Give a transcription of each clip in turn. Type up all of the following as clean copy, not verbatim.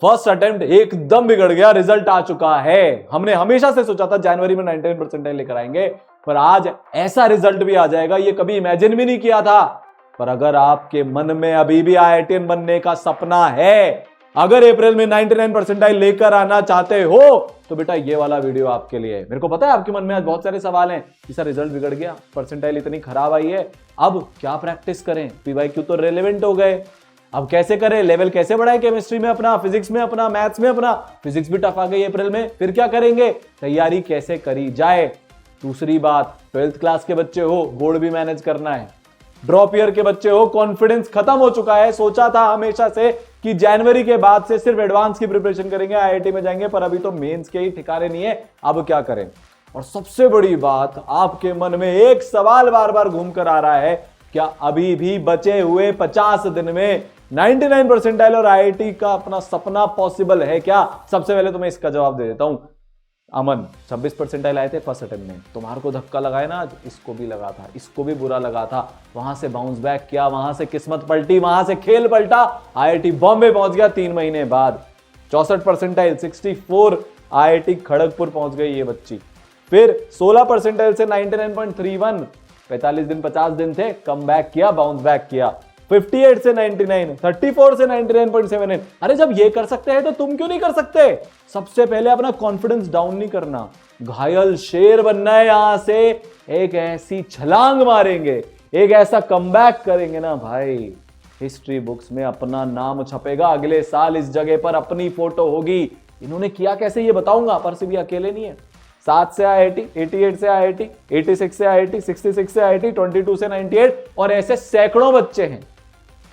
First attempt एकदम बिगड़ गया, रिजल्ट आ चुका है। हमने हमेशा से सोचा था जनवरी में 99 परसेंटाइल लेकर आएंगे, पर आज ऐसा रिजल्ट भी आ जाएगा ये कभी इमेजिन भी नहीं किया था। पर अगर आपके मन में अभी भी IITian बनने का सपना है, अगर अप्रैल में 99 परसेंटाइल लेकर आना चाहते हो, तो बेटा ये वाला वीडियो आपके लिए है। मेरे को पता है आपके मन में आज बहुत सारे सवाल हैं कि सर रिजल्ट बिगड़ गया, परसेंटाइल इतनी खराब आई है, अब क्या प्रैक्टिस करें, PYQ तो रेलेवेंट हो गए, अब कैसे करें, लेवल कैसे बढ़ाएं, केमिस्ट्री में अपना, फिजिक्स में अपना, मैथ्स में अपना, फिजिक्स भी टफ आ गई अप्रैल में, फिर क्या करेंगे, तैयारी कैसे करी जाए। दूसरी बात, 12th क्लास के बच्चे हो, बोर्ड भी मैनेज करना है, ड्रॉप ईयर के बच्चे हो, कॉन्फिडेंस खत्म हो चुका है, सोचा था हमेशा से कि जनवरी के बाद से सिर्फ एडवांस की प्रिपरेशन करेंगे, IIT में जाएंगे, पर अभी तो मेंस के ही ठिकाने नहीं है, अब क्या करें। और सबसे बड़ी बात, आपके मन में एक सवाल बार बार घूम कर आ रहा है, क्या अभी भी बचे हुए 50 दिन में 99 परसेंटाइल और IIT का अपना सपना पॉसिबल है क्या? सबसे पहले तो मैं इसका जवाब दे देता हूं। अमन 26 परसेंटाइल आए थे फर्स्ट अटेम्प्ट में, तुम्हारे को धक्का लगाया ना आज, इसको भी लगा था, इसको भी बुरा लगा था, वहां से बाउंस बैक किया, वहां से किस्मत पलटी, वहां से खेल पलटा, IIT बॉम्बे पहुंच गया 3 महीने बाद। 64 परसेंटाइल 64 IIT खड़गपुर पहुंच गई ये बच्ची। फिर 16 परसेंटाइल से 99.31, 45 दिन 50 दिन थे, कम बैक किया, बाउंस बैक किया। 58 से 99, 34 से 99.78। अरे जब ये कर सकते हैं तो तुम क्यों नहीं कर सकते? सबसे पहले अपना कॉन्फिडेंस डाउन नहीं करना, घायल शेर बनना है। यहां से एक ऐसी छलांग मारेंगे, एक ऐसा कमबैक करेंगे ना भाई, हिस्ट्री बुक्स में अपना नाम छपेगा, अगले साल इस जगह पर अपनी फोटो होगी। इन्होंने किया कैसे ये बताऊंगा, पर से भी अकेले नहीं है। 7 से IIT, 88 से IIT, 86 से IIT, 66 से IIT, 22 से 98, और ऐसे सैकड़ों बच्चे हैं।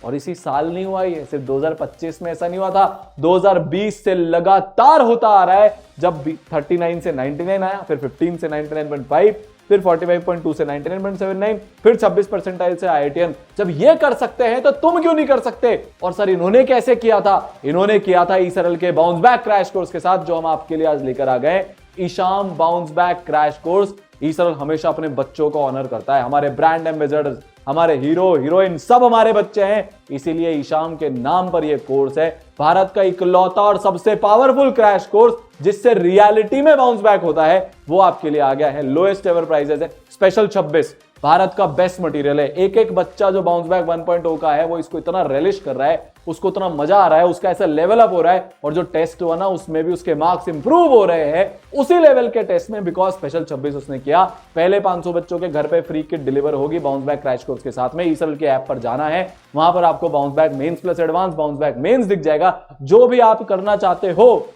और इसी साल नहीं हुआ ये, सिर्फ 2025 में ऐसा नहीं हुआ था, 2020 से लगातार होता आ रहा है। जब 39 से 99 आया, फिर 15 से 99.5, फिर 45.2 से 99.79, फिर 26 परसेंटाइल से IITian। जब ये कर सकते हैं तो तुम क्यों नहीं कर सकते? और सर इन्होंने कैसे किया था? इन्होंने किया था ईसरल के बाउंस बैक क्रैश कोर्स के साथ, जो हम आपके लिए आज लेकर आ गए, ईशाम bounce back crash course. ESaral हमेशा अपने बच्चों को ऑनर करता है, हमारे ब्रांड एम्बेसडर, हमारे हीरो हीरोइन सब हमारे बच्चे हैं, इसीलिए ईशाम के नाम पर यह कोर्स है। भारत का इकलौता और सबसे पावरफुल क्रैश कोर्स जिससे रियलिटी में बाउंस बैक होता है, वो आपके लिए आ गया है। लोएस्ट एवर प्राइसेस है, स्पेशल 26, भारत का बेस्ट मटेरियल है। एक एक बच्चा जो बाउंस बैक 1.0 का है, वो इसको इतना रेलिश कर रहा है, उसको इतना मजा आ रहा है, उसका ऐसा लेवल अप हो रहा है, और जो टेस्ट हुआ ना उसमें भी उसके मार्क्स इंप्रूव हो रहे हैं उसी लेवल के टेस्ट में, बिकॉज स्पेशल 26 उसने किया। पहले 500 बच्चों के घर पे फ्री किट डिलीवर होगी बाउंस बैक क्रैश कोर्स के साथ में। ईसरल के ऐप पर जाना है, वहां पर आपको bounce back mains plus advance bounce back mains दिख जाएगा। जो भी आप करना चाहते हो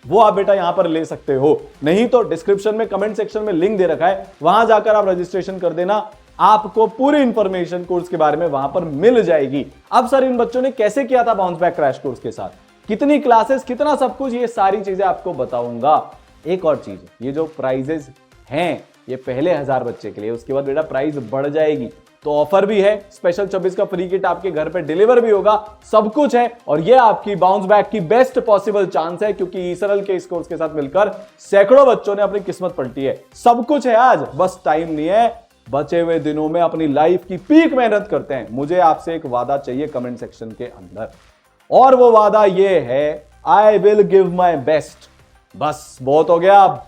वो आप बेटा यहां पर ले सकते हो, नहीं तो डिस्क्रिप्शन में कमेंट सेक्शन में लिंक दे रखा है, वहां जाकर आप रजिस्ट्रेशन कर देना, आपको पूरी इंफॉर्मेशन कोर्स के बारे में वहां पर मिल जाएगी। अब सर इन बच्चों ने कैसे किया था बाउंस बैक क्रैश कोर्स के साथ, कितनी क्लासेस, कितना सब कुछ, ये सारी चीजें आपको बताऊंगा। एक और चीज, ये जो प्राइजेस हैं ये पहले 1000 बच्चे के लिए, उसके बाद बेटा प्राइस बढ़ जाएगी, तो ऑफर भी है। स्पेशल 26 का फ्री किट आपके घर पे डिलीवर भी होगा, सब कुछ है। और ये आपकी बाउंस बैक की बेस्ट पॉसिबल चांस है, क्योंकि ईसरल के इस कोर्स के साथ मिलकर सैकड़ों बच्चों ने अपनी किस्मत पलटी है। सब कुछ है आज, बस टाइम नहीं है। बचे हुए दिनों में अपनी लाइफ की पीक मेहनत करते हैं। मुझे आपसे एक वादा चाहिए कमेंट सेक्शन के अंदर, और वो वादा ये है, I will give my best. बस बहुत हो गया, अब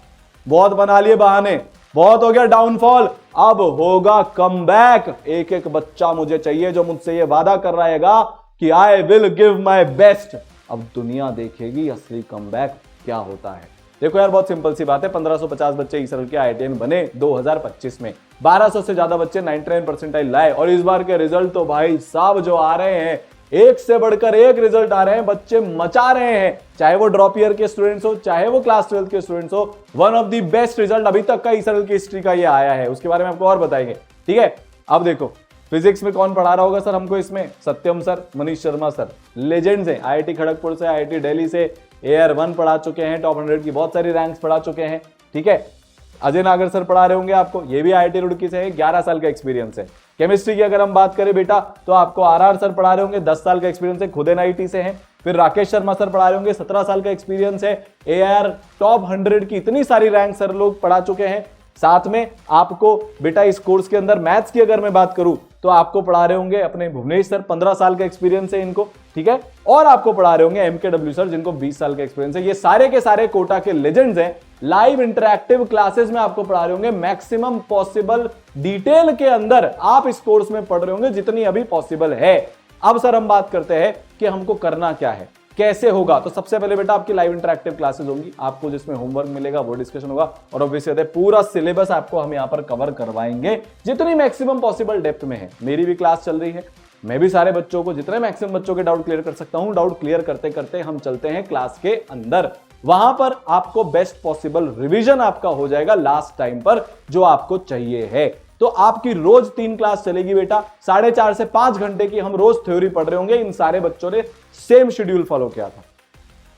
बहुत बना लिए बहाने, बहुत हो गया डाउनफॉल, अब होगा कमबैक। एक एक बच्चा मुझे चाहिए जो मुझसे ये वादा कर रहेगा कि I will give my best. अब दुनिया देखेगी असली कमबैक क्या होता है। देखो यार, बहुत सिंपल सी बात है, 1550 बच्चे ईसरल के IITian बने 2025 में, 1200 से ज्यादा बच्चे 99 परसेंटाइल लाए, और इस बार के रिजल्ट तो भाई साहब जो आ रहे हैं, एक से बढ़कर एक रिजल्ट आ रहे हैं, बच्चे मचा रहे हैं, चाहे वो ड्रॉप ईयर के स्टूडेंट्स हो, चाहे वो क्लास 12 के स्टूडेंट्स हो। One of the best result अभी तक का ईसरल की हिस्ट्री का ये आया है, उसके बारे में आपको और बताएंगे, ठीक है। अब देखो, फिजिक्स में कौन पढ़ा रहा होगा सर हमको इसमें? Satyam sir, Manish Sharma sir, legends हैं, IIT खड़गपुर से, IIT दिल्ली से AR1 पढ़ा चुके हैं, टॉप 100 की बहुत सारी रैंक्स पढ़ा चुके हैं, ठीक है। अजय नागर सर पढ़ा रहे होंगे आपको, ये भी IIT रुड़की से है, 11 साल का एक्सपीरियंस है। केमिस्ट्री की अगर हम बात करें बेटा, तो आपको RR सर पढ़ा रहे होंगे, 10 साल का एक्सपीरियंस है, खुद NIT से हैं। फिर राकेश शर्मा सर पढ़ा रहे होंगे, 17 साल का एक्सपीरियंस है, AR टॉप 100 की इतनी सारी रैंक सर लोग पढ़ा चुके हैं। साथ में आपको बेटा इस कोर्स के अंदर मैथ्स की अगर मैं बात करूं तो आपको पढ़ा रहे होंगे अपने भुवनेश सर, 15 साल का एक्सपीरियंस है इनको, ठीक है, और आपको पढ़ा रहे होंगे एमकेडब्ल्यू सर जिनको 20 साल का एक्सपीरियंस है। ये सारे के सारे कोटा के लेजेंड्स हैं। लाइव इंटरैक्टिव क्लासेस में आपको पढ़ा रहे होंगे, मैक्सिमम पॉसिबल डिटेल के अंदर आप इस कोर्स में पढ़ रहे होंगे जितनी अभी पॉसिबल है। अब सर हम बात करते हैं कि हमको करना क्या है, कैसे होगा। तो सबसे पहले बेटा आपकी लाइव इंटरैक्टिव क्लासेस होंगी, आपको जिसमें होमवर्क मिलेगा वो डिस्कशन होगा, और ऑब्वियसली पूरा सिलेबस आपको हम यहां पर कवर करवाएंगे जितनी मैक्सिमम पॉसिबल डेप्थ में है। मेरी भी क्लास चल रही है, मैं भी सारे बच्चों को, जितने मैक्सिमम बच्चों के डाउट क्लियर कर सकता हूं, डाउट क्लियर करते करते हम चलते हैं क्लास के अंदर। वहां पर आपको बेस्ट पॉसिबल रिवीजन आपका हो जाएगा लास्ट टाइम पर जो आपको चाहिए है। तो आपकी रोज 3 क्लास चलेगी बेटा, 4.5 से 5 घंटे की हम रोज थ्योरी पढ़ रहे होंगे। इन सारे बच्चों ने सेम शेड्यूल फॉलो किया था।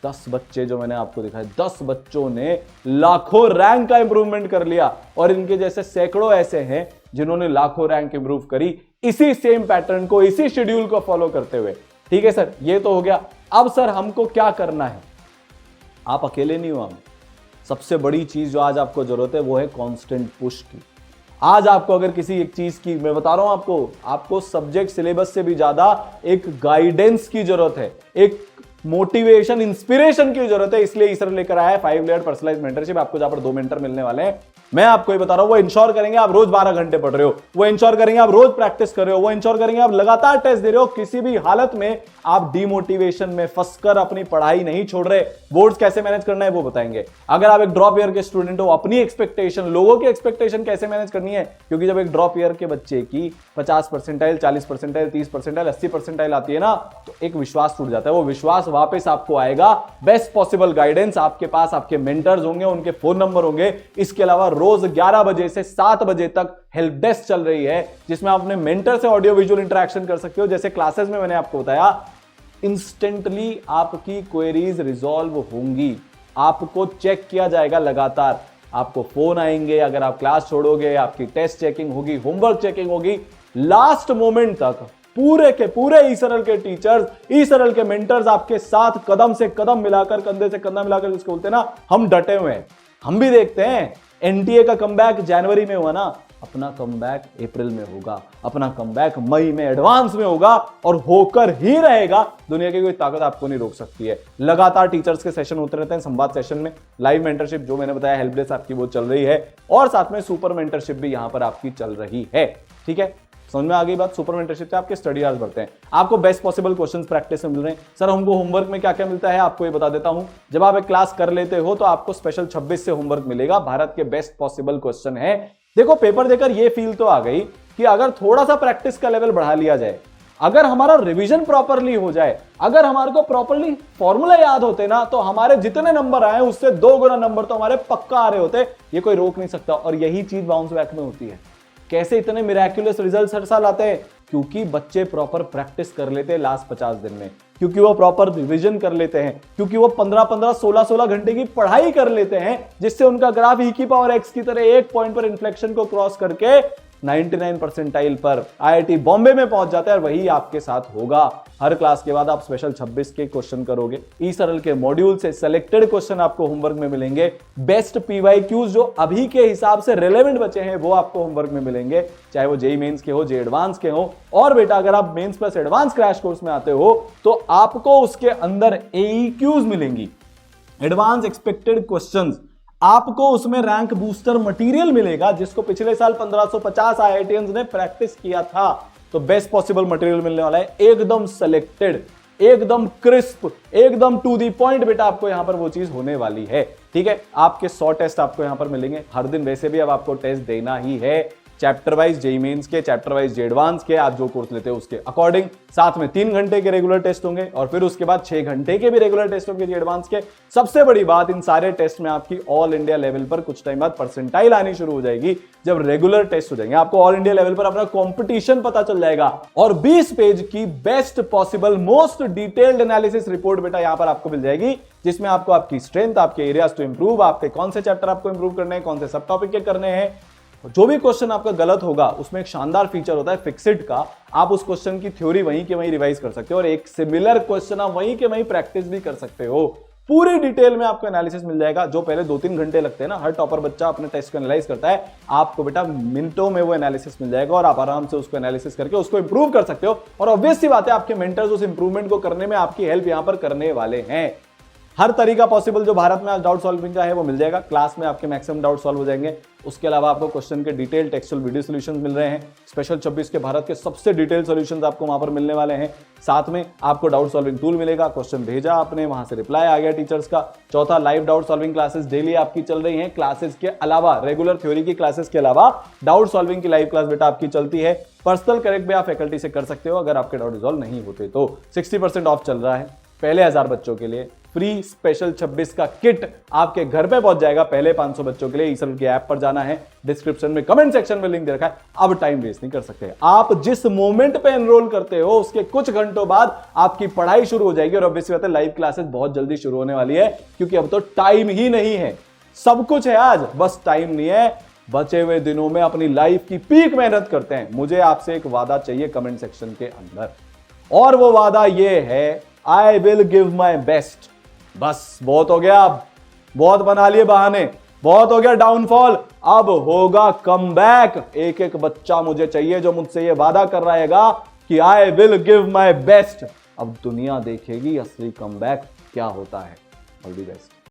10 बच्चे जो मैंने आपको दिखाए, 10 बच्चों ने लाखों रैंक का इंप्रूवमेंट कर लिया, और इनके जैसे सैकड़ों ऐसे हैं जिन्होंने लाखों रैंक इंप्रूव करी इसी सेम पैटर्न को, इसी शेड्यूल को फॉलो करते हुए। ठीक है सर, ये तो हो गया। अब सर हमको क्या करना है, आप अकेले नहीं हो, हम सबसे बड़ी चीज जो आज आपको जरूरत है वो है कांस्टेंट पुश की। आज आपको अगर किसी एक चीज की, मैं बता रहा हूं आपको सब्जेक्ट सिलेबस से भी ज्यादा एक गाइडेंस की जरूरत है, एक मोटिवेशन, इंस्पिरेशन की जरूरत है। इसलिए सर लेकर आया है 5 लेयर पर्सनलाइज्ड मेंटरशिप। आपको जहां पर 2 मेंटर मिलने वाले हैं। मैं आपको ये बता रहा हूं, वो इंश्योर करेंगे आप रोज 12 घंटे पढ़ रहे हो, वो इंश्योर करेंगे आप रोज प्रैक्टिस कर रहे हो, वो इंश्योर करेंगे आप लगातार टेस्ट दे रहे हो, किसी भी हालत में आप डिमोटिवेशन में फंसकर अपनी पढ़ाई नहीं छोड़ रहे। बोर्ड्स कैसे मैनेज करना है वो बताएंगे। अगर आप एक ड्रॉप ईयर के स्टूडेंट हो, अपनी एक्सपेक्टेशन, लोगों की एक्सपेक्टेशन कैसे मैनेज करनी है, क्योंकि जब एक ड्रॉप ईयर के बच्चे की 50 परसेंटाइल, 40 परसेंटाइल, 30 परसेंटाइल, 80 परसेंटाइल आती है ना, तो एक विश्वास टूट जाता है। वो विश्वास वापस आपको आएगा। बेस्ट पॉसिबल गाइडेंस आपके पास, आपके मेंटर्स होंगे, उनके फोन नंबर होंगे। इसके अलावा रोज 11 बजे से 7 बजे तक हेल्प डेस्क चल रही है, जिसमें आप अपने मेंटर से ऑडियो विजुअल इंटरेक्शन कर सकते हो। जैसे क्लासेस में मैंने आपको बताया, इंस्टेंटली आपकी क्वेरीज रिजॉल्व होंगी, आपको चेक किया जाएगा लगातार, आपको फोन आएंगे। अगर आप क्लास छोड़ोगे, आपकी टेस्ट चेकिंग होगी, होमवर्क चेकिंग होगी, लास्ट मोमेंट तक पूरे के पूरे ईसरल के टीचर्स, ईसरल के मेंटर्स आपके साथ कदम से कदम मिलाकर, कंधे से कंधा मिलाकर, जिसको बोलते हैं ना, हम डटे हुए हैं। हम भी देखते हैं एनटीए का कमबैक जनवरी में हुआ ना, अपना कमबैक अप्रैल में होगा, अपना कमबैक मई में एडवांस में होगा, और होकर ही रहेगा। दुनिया की कोई ताकत आपको नहीं रोक सकती है। लगातार टीचर्स के सेशन होते रहते हैं। संवाद सेशन में लाइव मेंटरशिप जो मैंने बताया, हेल्प डेस्क आपकी वो चल रही है, और साथ में सुपर मेंटरशिप भी यहां पर आपकी चल रही है। ठीक है, समझ में आ गई बात। सुपर मेंटरशिप से आपके स्टडी आवर्स बढ़ते हैं, आपको बेस्ट पॉसिबल क्वेश्चंस प्रैक्टिस में मिल रहे हैं। सर हमको होमवर्क में क्या क्या मिलता है आपको ये बता देता हूं। जब आप एक क्लास कर लेते हो तो आपको स्पेशल 26 से होमवर्क मिलेगा। भारत के बेस्ट पॉसिबल क्वेश्चन है। देखो, पेपर देकर ये फील तो आ गई कि अगर थोड़ा सा प्रैक्टिस का लेवल बढ़ा लिया जाए, अगर हमारा रिवीजन प्रॉपरली हो जाए, अगर हमारे को प्रॉपरली फॉर्मूला याद होते ना, तो हमारे जितने नंबर आए उससे 2 गुना नंबर तो हमारे पक्का आ रहे होते। ये कोई रोक नहीं सकता। और यही चीज बाउंस बैक में होती है। कैसे इतने मिराक्युलस रिजल्ट्स हर साल आते हैं? क्योंकि बच्चे प्रॉपर प्रैक्टिस कर लेते हैं लास्ट 50 दिन में, क्योंकि वो प्रॉपर रिवीजन कर लेते हैं, क्योंकि वो 15-15, 16-16 घंटे की पढ़ाई कर लेते हैं, जिससे उनका ग्राफ e की पावर x की तरह एक पॉइंट पर इन्फ्लेक्शन को क्रॉस करके 99 परसेंटाइल पर आईआईटी बॉम्बे में पहुंच जाता है। और वही आपके साथ होगा। हर क्लास के बाद आप स्पेशल 26 के क्वेश्चन करोगे। ई सरल के मॉड्यूल से सिलेक्टेड क्वेश्चन आपको होमवर्क में मिलेंगे। बेस्ट पीवाईक्यूज जो अभी के हिसाब से रेलेवेंट बचे हैं वो आपको होमवर्क में मिलेंगे, चाहे वो जेईई मेंस के हो, जेईई एडवांस के हो। और बेटा अगर आप mains plus advance crash course में आते हो तो आपको उसके अंदर एईक्यूज मिलेंगी, एडवांस एक्सपेक्टेड क्वेश्चंस। आपको उसमें रैंक बूस्टर मटेरियल मिलेगा, जिसको पिछले साल 1550 आईआईटीएंस ने प्रैक्टिस किया था। तो बेस्ट पॉसिबल मटेरियल मिलने वाला है, एकदम सिलेक्टेड, एकदम क्रिस्प, एकदम टू दी पॉइंट। बेटा आपको यहां पर वो चीज होने वाली है। ठीक है, आपके 100 टेस्ट आपको यहां पर मिलेंगे हर दिन। वैसे भी अब आपको टेस्ट देना ही है, चैप्टर वाइज जेईई मेंस के, चैप्टर वाइज जेईई एडवांस के, आप जो कोर्स लेते हो उसके अकॉर्डिंग। साथ में 3 घंटे के रेगुलर टेस्ट होंगे, और फिर उसके बाद 6 घंटे के भी रेगुलर टेस्ट होंगे जेईई एडवांस के। सबसे बड़ी बात, इन सारे टेस्ट में आपकी ऑल इंडिया लेवल पर कुछ टाइम बाद परसेंटाइल आनी शुरू हो जाएगी। जब रेगुलर टेस्ट हो जाएंगे, आपको ऑल इंडिया लेवल पर अपना कॉम्पिटिशन पता चल जाएगा। और 20 पेज की best possible most detailed analysis report बेटा यहां पर आपको मिल जाएगी, जिसमें आपको आपकी स्ट्रेंथ, आपके एरियाज टू इंप्रूव, आपके कौन से चैप्टर आपको इंप्रूव करने हैं, कौन से सब टॉपिक के करने हैं, जो भी क्वेश्चन आपका गलत होगा उसमें एक शानदार फीचर होता है फिक्सिट का। आप उस क्वेश्चन की थ्योरी वहीं के वहीं रिवाइज कर सकते हो, और एक सिमिलर क्वेश्चन आप वहीं के वहीं प्रैक्टिस भी कर सकते हो। पूरी डिटेल में आपको एनालिसिस मिल जाएगा। जो पहले 2-3 घंटे लगते हैं ना, हर टॉपर बच्चा अपने टेस्ट को एनालाइज करता है, आपको बेटा मिनटों में वो एनालिसिस मिल जाएगा और आप आराम से उसको एनालिसिस करके उसको इंप्रूव कर सकते हो। और ऑब्वियस सी बात है, आपके मेंटर्स उस इंप्रूवमेंट को करने में आपकी हेल्प यहां पर करने वाले हैं। हर तरीका पॉसिबल जो भारत में आज डाउट सॉल्विंग का है वो मिल जाएगा। क्लास में आपके मैक्सिमम डाउट सॉल्व हो जाएंगे। उसके अलावा आपको क्वेश्चन के डिटेल टेक्सचुअल वीडियो सॉल्यूशंस मिल रहे हैं। स्पेशल 26 के भारत के सबसे डिटेल सॉल्यूशंस आपको वहां पर मिलने वाले हैं। साथ में आपको डाउट सॉल्विंग टूल मिलेगा। क्वेश्चन भेजा आपने, वहां से रिप्लाई आ गया टीचर्स का। चौथा, live doubt solving classes daily आपकी चल रही हैं। क्लासेस के अलावा, रेगुलर थ्योरी की क्लासेस के अलावा डाउट सॉल्विंग की लाइव क्लास बेटा आपकी चलती है। पर्सनल करेक्ट भी आप फैकल्टी से कर सकते हो अगर आपके डाउट रिजॉल्व नहीं होते तो। 60% ऑफ चल रहा है। पहले 1000 बच्चों के लिए फ्री स्पेशल 26 का किट आपके घर पे पहुंच जाएगा। पहले 500 बच्चों के लिए ईसर्कल की ऐप पर जाना है, डिस्क्रिप्शन में कमेंट सेक्शन में लिंक दे रखा है। अब टाइम वेस्ट नहीं कर सकते। आप जिस मोमेंट पे एनरोल करते हो उसके कुछ घंटों बाद आपकी पढ़ाई शुरू हो जाएगी। और ऑब्वियसली बात है, लाइव क्लासेस बहुत जल्दी शुरू होने वाली है, क्योंकि अब तो टाइम ही नहीं है। सब कुछ है आज, बस टाइम नहीं है। बचे हुए दिनों में अपनी लाइफ की पीक मेहनत करते हैं। मुझे आपसे एक वादा चाहिए कमेंट सेक्शन के अंदर, और वो वादा ये है, I will give my best. बस बहुत हो गया, अब बहुत बना लिए बहाने, बहुत हो गया डाउनफॉल, अब होगा कमबैक। एक एक बच्चा मुझे चाहिए जो मुझसे ये वादा कर रहेगा कि I will give my best. अब दुनिया देखेगी असली कमबैक क्या होता है। All the best.